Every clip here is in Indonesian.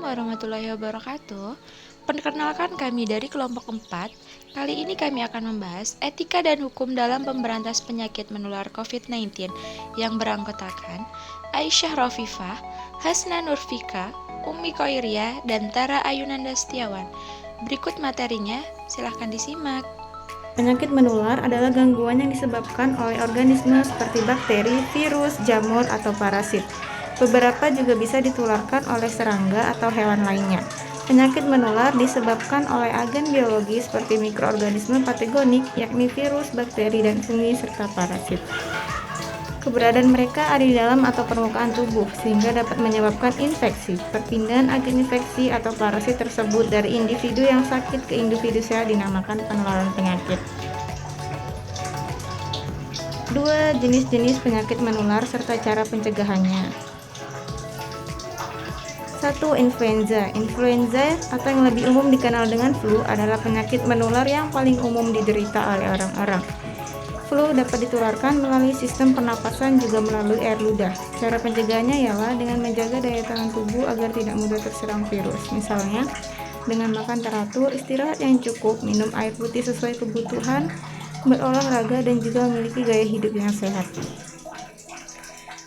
warahmatullahi wabarakatuh. Perkenalkan kami dari kelompok 4. Kali ini kami akan membahas etika dan hukum dalam pemberantas penyakit menular COVID-19 yang beranggotakan Aisyah Rofifah, Hasna Nurfika, Umi Koiria, dan Tara Ayunanda Setiawan. Berikut materinya, silahkan disimak. Penyakit menular adalah gangguan yang disebabkan oleh organisme seperti bakteri, virus, jamur, atau parasit. Beberapa juga bisa ditularkan oleh serangga atau hewan lainnya. Penyakit menular disebabkan oleh agen biologi seperti mikroorganisme patogenik, yakni virus, bakteri, dan fungi, serta parasit. Keberadaan mereka ada di dalam atau permukaan tubuh, sehingga dapat menyebabkan infeksi. Perpindahan agen infeksi atau parasit tersebut dari individu yang sakit ke individu sehat dinamakan penularan penyakit. Dua jenis-jenis penyakit menular serta cara pencegahannya. 1. Influenza. Influenza atau yang lebih umum dikenal dengan flu adalah penyakit menular yang paling umum diderita oleh orang-orang. Flu dapat ditularkan melalui sistem pernapasan juga melalui air ludah. Cara pencegahannya ialah dengan menjaga daya tahan tubuh agar tidak mudah terserang virus. Misalnya, dengan makan teratur, istirahat yang cukup, minum air putih sesuai kebutuhan, berolahraga, dan juga memiliki gaya hidup yang sehat.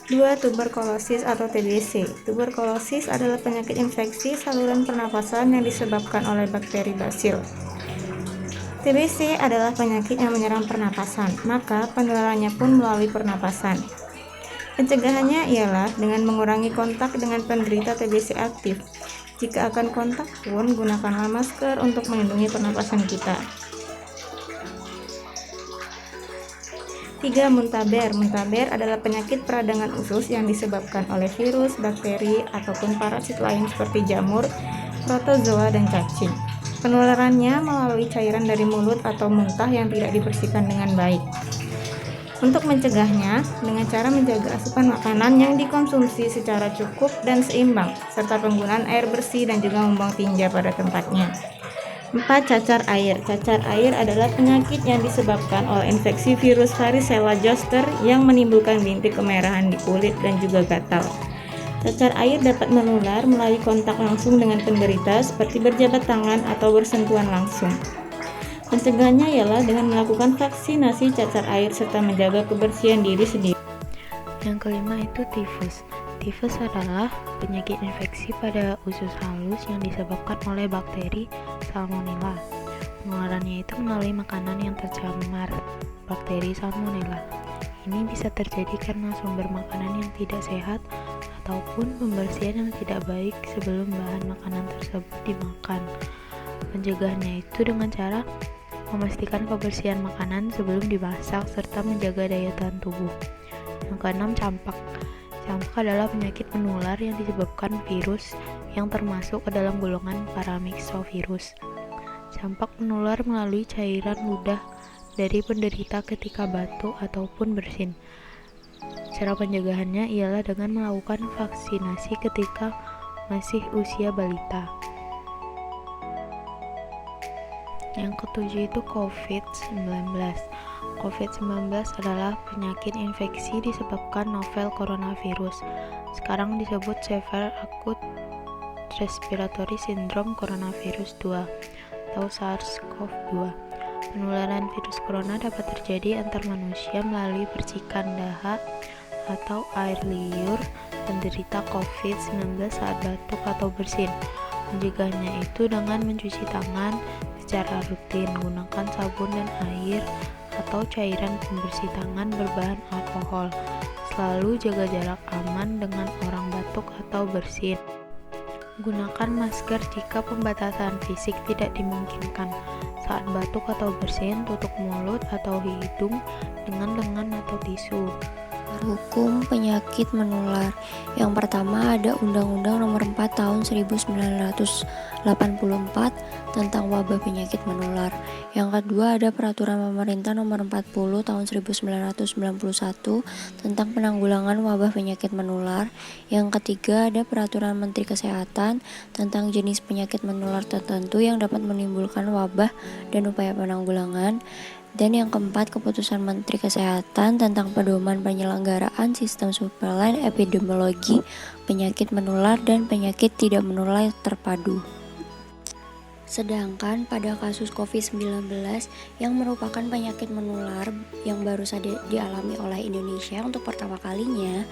2. Tuberkulosis atau TBC. Tuberkulosis adalah penyakit infeksi saluran pernapasan yang disebabkan oleh bakteri basil. TBC adalah penyakit yang menyerang pernapasan, maka penularannya pun melalui pernapasan. Pencegahannya ialah dengan mengurangi kontak dengan penderita TBC aktif. Jika akan kontak pun, gunakanlah masker untuk melindungi pernapasan kita. 3. Muntaber. Muntaber adalah penyakit peradangan usus yang disebabkan oleh virus, bakteri, ataupun parasit lain seperti jamur, protozoa, dan cacing. Penularannya melalui cairan dari mulut atau muntah yang tidak dibersihkan dengan baik. Untuk mencegahnya, dengan cara menjaga asupan makanan yang dikonsumsi secara cukup dan seimbang, serta penggunaan air bersih dan juga membuang tinja pada tempatnya. 4. Cacar air. Cacar air adalah penyakit yang disebabkan oleh infeksi virus varicella zoster yang menimbulkan bintik kemerahan di kulit dan juga gatal. Cacar air dapat menular melalui kontak langsung dengan penderita seperti berjabat tangan atau bersentuhan langsung. Pencegahannya ialah dengan melakukan vaksinasi cacar air serta menjaga kebersihan diri sendiri. Yang kelima itu tifus. Tifus adalah penyakit infeksi pada usus halus yang disebabkan oleh bakteri Salmonella. Penularannya itu melalui makanan yang tercemar bakteri Salmonella. Ini bisa terjadi karena sumber makanan yang tidak sehat ataupun pembersihan yang tidak baik sebelum bahan makanan tersebut dimakan. Pencegahannya itu dengan cara memastikan kebersihan makanan sebelum dimasak serta menjaga daya tahan tubuh. Yang keenam, campak. Campak adalah penyakit menular yang disebabkan virus yang termasuk ke dalam golongan paramyxovirus. Campak menular melalui cairan ludah dari penderita ketika batuk ataupun bersin. Cara pencegahannya ialah dengan melakukan vaksinasi ketika masih usia balita. Yang ketujuh itu COVID-19. COVID-19 adalah penyakit infeksi disebabkan novel coronavirus. Sekarang disebut Severe Acute Respiratory Syndrome Coronavirus 2 atau SARS-CoV-2. Penularan virus corona dapat terjadi antar manusia melalui percikan dahak atau air liur penderita COVID-19 saat batuk atau bersin. Mencegahnya itu dengan mencuci tangan secara rutin, gunakan sabun dan air atau cairan pembersih tangan berbahan alkohol. Selalu jaga jarak aman dengan orang batuk atau bersin. Gunakan masker jika pembatasan fisik tidak dimungkinkan. Saat batuk atau bersin, tutup mulut atau hidung dengan lengan atau tisu. Hukum penyakit menular. Yang pertama ada Undang-Undang Nomor 4 Tahun 1984 tentang wabah penyakit menular. Yang kedua ada Peraturan Pemerintah Nomor 40 Tahun 1991 tentang penanggulangan wabah penyakit menular. Yang ketiga ada Peraturan Menteri Kesehatan tentang jenis penyakit menular tertentu yang dapat menimbulkan wabah dan upaya penanggulangan. Dan yang keempat, keputusan Menteri Kesehatan tentang pedoman penyelenggaraan sistem surveillance epidemiologi penyakit menular dan penyakit tidak menular terpadu. Sedangkan pada kasus COVID-19 yang merupakan penyakit menular yang baru saja dialami oleh Indonesia untuk pertama kalinya,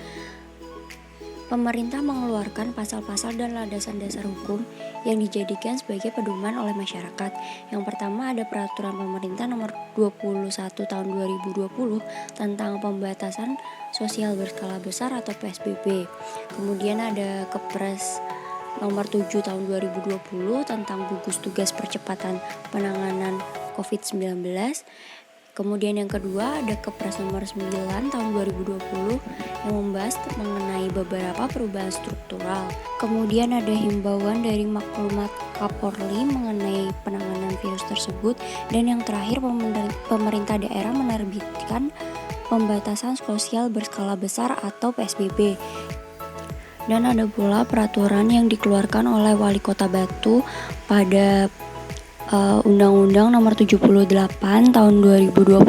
pemerintah mengeluarkan pasal-pasal dan landasan dasar hukum yang dijadikan sebagai pedoman oleh masyarakat. Yang pertama ada Peraturan Pemerintah Nomor 21 Tahun 2020 tentang pembatasan sosial berskala besar atau PSBB. Kemudian ada Kepres Nomor 7 Tahun 2020 tentang gugus tugas percepatan penanganan COVID-19. Kemudian yang kedua ada Kepres Nomor 9 Tahun 2020 yang membahas mengenai beberapa perubahan struktural. Kemudian ada himbauan dari maklumat Kapolri mengenai penanganan virus tersebut. Dan yang terakhir, pemerintah daerah menerbitkan pembatasan sosial berskala besar atau PSBB. Dan ada pula peraturan yang dikeluarkan oleh Wali Kota Batu pada Undang-Undang Nomor 78 Tahun 2020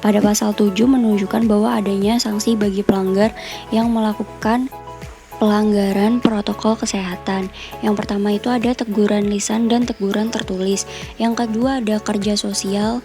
pada pasal 7 menunjukkan bahwa adanya sanksi bagi pelanggar yang melakukan pelanggaran protokol kesehatan. Yang pertama itu ada teguran lisan dan teguran tertulis. Yang kedua ada kerja sosial,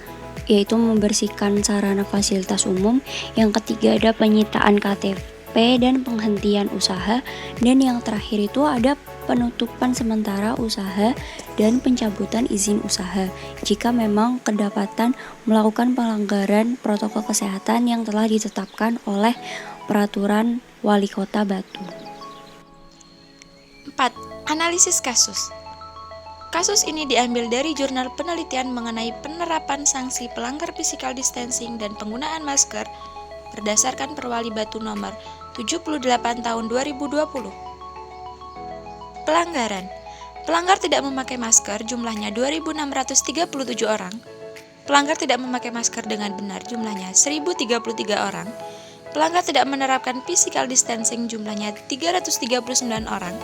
yaitu membersihkan sarana fasilitas umum. Yang ketiga ada penyitaan KTP dan penghentian usaha. Dan yang terakhir itu ada penutupan sementara usaha dan pencabutan izin usaha jika memang kedapatan melakukan pelanggaran protokol kesehatan yang telah ditetapkan oleh Peraturan Wali Kota Batu. 4. Analisis kasus. Kasus ini diambil dari jurnal penelitian mengenai penerapan sanksi pelanggar physical distancing dan penggunaan masker berdasarkan Perwali Batu nomor 78 tahun 2020. Pelanggaran. Pelanggar tidak memakai masker jumlahnya 2.637 orang. Pelanggar tidak memakai masker dengan benar jumlahnya 1.033 orang. Pelanggar tidak menerapkan physical distancing jumlahnya 339 orang.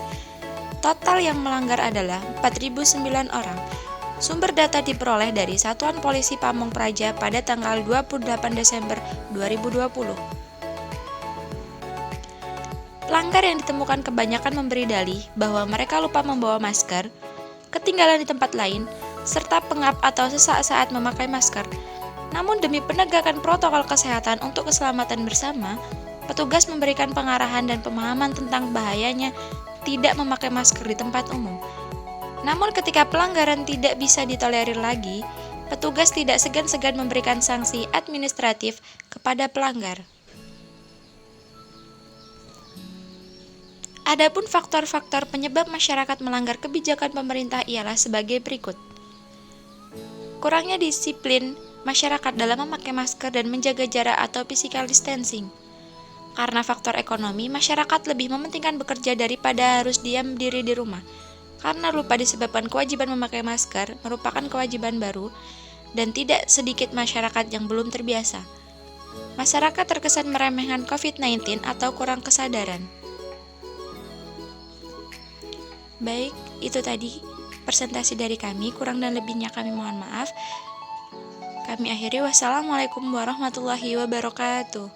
Total yang melanggar adalah 4.009 orang. Sumber data diperoleh dari Satuan Polisi Pamong Praja pada tanggal 28 Desember 2020. Pelanggar yang ditemukan kebanyakan memberi dalih bahwa mereka lupa membawa masker, ketinggalan di tempat lain, serta pengap atau sesak saat memakai masker. Namun demi penegakan protokol kesehatan untuk keselamatan bersama, petugas memberikan pengarahan dan pemahaman tentang bahayanya tidak memakai masker di tempat umum. Namun ketika pelanggaran tidak bisa ditolerir lagi, petugas tidak segan-segan memberikan sanksi administratif kepada pelanggar. Adapun faktor-faktor penyebab masyarakat melanggar kebijakan pemerintah ialah sebagai berikut. Kurangnya disiplin masyarakat dalam memakai masker dan menjaga jarak atau physical distancing. Karena faktor ekonomi, masyarakat lebih mementingkan bekerja daripada harus diam diri di rumah. Karena lupa disebabkan kewajiban memakai masker merupakan kewajiban baru dan tidak sedikit masyarakat yang belum terbiasa. Masyarakat terkesan meremehkan COVID-19 atau kurang kesadaran. Baik, itu tadi presentasi dari kami, kurang dan lebihnya kami mohon maaf. Kami akhiri, wassalamualaikum warahmatullahi wabarakatuh.